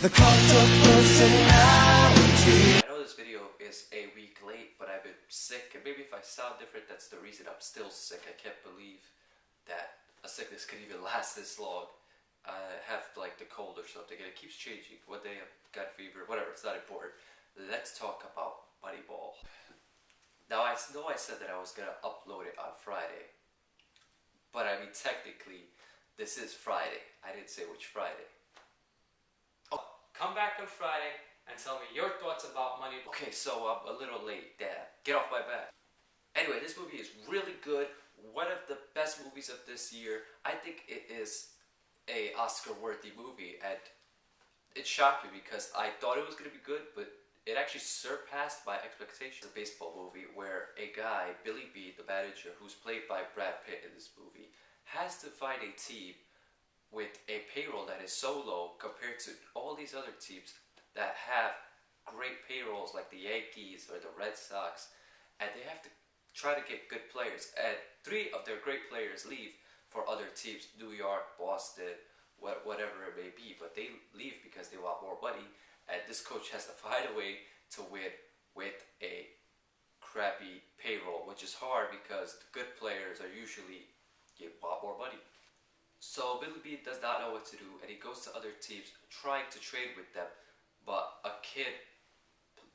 the cult of personality. I know this video is a week late, but I've been sick, and maybe if I sound different, that's the reason I'm still sick. I can't believe that a sickness could even last this long. I have like the cold or something, and it keeps changing. One day I've got fever, whatever, it's not important. Let's talk about Moneyball. Now I know I said that I was gonna upload it on Friday, but I mean technically this is Friday. I didn't say which Friday. Oh, come back on Friday and tell me your thoughts about Moneyball. Okay, so I'm a little late. Damn, get off my back. Anyway, this movie is really good. One of the best movies of this year. I think it is a Oscar-worthy movie, and it shocked me because I thought it was gonna be good, but it actually surpassed my expectations. It's a baseball movie where a guy, Billy B, the manager, who's played by Brad Pitt in this movie, has to find a team with a payroll that is so low compared to all these other teams that have great payrolls like the Yankees or the Red Sox, and they have to try to get good players, and 3 of their great players leave for other teams, New York, Boston, whatever it may be, but they leave because they want more money, and this coach has to find a way to win with a crappy payroll, which is hard because the good players are usually get a lot more money. So Billy B does not know what to do, and he goes to other teams trying to trade with them, but a kid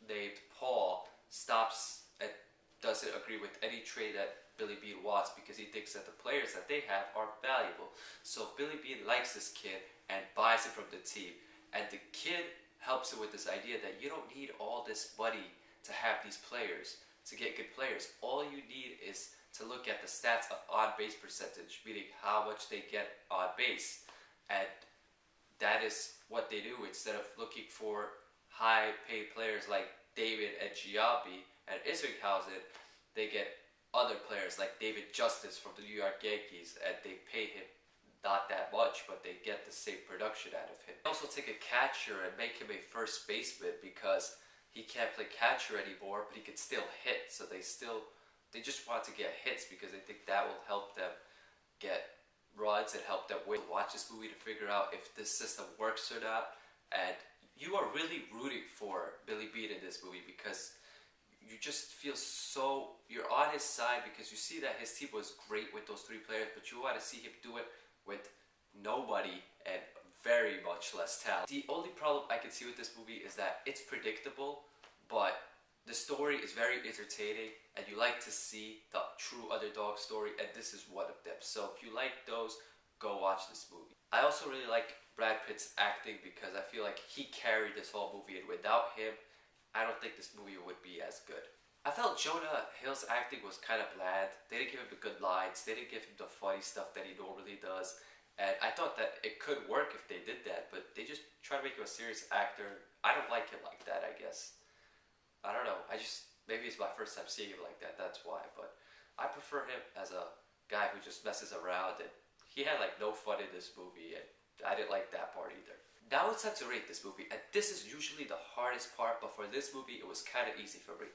named Paul stops and doesn't agree with any trade that Billy B wants because he thinks that the players that they have are valuable. So Billy B likes this kid and buys him from the team, and the kid helps him with this idea that you don't need all this money to have these players, to get good players. All you need is to look at the stats of on-base percentage, meaning how much they get on base. And that is what they do. Instead of looking for high-paid players like David and Giambi and Isringhausen, they get other players like David Justice from the New York Yankees, and they pay him not that much, but they get the same production out of him. They also take a catcher and make him a first baseman because he can't play catcher anymore, but he can still hit. So they just want to get hits because they think that will help them get runs and help them win. Watch this movie to figure out if this system works or not, and you are really rooting for Billy B in this movie because you just feel so, you're on his side because you see that his team was great with those 3 players, but you want to see him do it with nobody and very much less talent. The only problem I can see with this movie is that it's predictable, but the story is very entertaining, and you like to see the true underdog story, and this is one of them. So if you like those, go watch this movie. I also really like Brad Pitt's acting because I feel like he carried this whole movie, and without him, I don't think this movie would be as good. I felt Jonah Hill's acting was kind of bland. They didn't give him the good lines, they didn't give him the funny stuff that he normally does, and I thought that it could work if they did that, but they just try to make him a serious actor. I don't like him like that, I guess. I don't know, maybe it's my first time seeing him like that, that's why, but I prefer him as a guy who just messes around, and he had like no fun in this movie, and I didn't like that part either. Now it's time to rate this movie, and this is usually the hardest part, but for this movie it was kind of easy for me.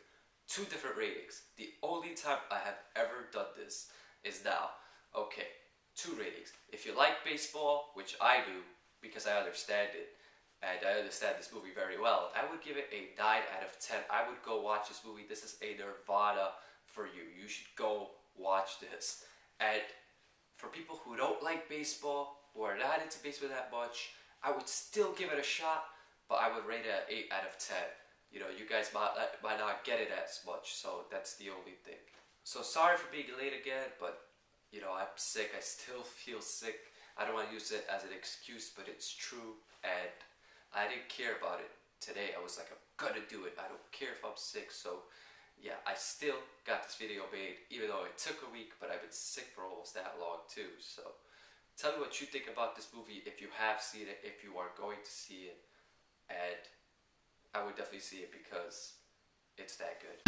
2 different ratings. The only time I have ever done this is now. Okay, 2 ratings. If you like baseball, which I do, because I understand it, and I understand this movie very well, I would give it a 9 out of 10. I would go watch this movie. This is a nirvana for you. You should go watch this. And for people who don't like baseball, who are not into baseball that much, I would still give it a shot, but I would rate it an 8 out of 10. You know, you guys might not get it as much, so that's the only thing. So sorry for being late again, but you know, I'm sick. I still feel sick. I don't want to use it as an excuse, but it's true, and I didn't care about it today. I was like, I'm gonna do it. I don't care if I'm sick. So yeah, I still got this video made, even though it took a week, but I've been sick for almost that long too. So tell me what you think about this movie, if you have seen it, if you are going to see it, and I would definitely see it because it's that good.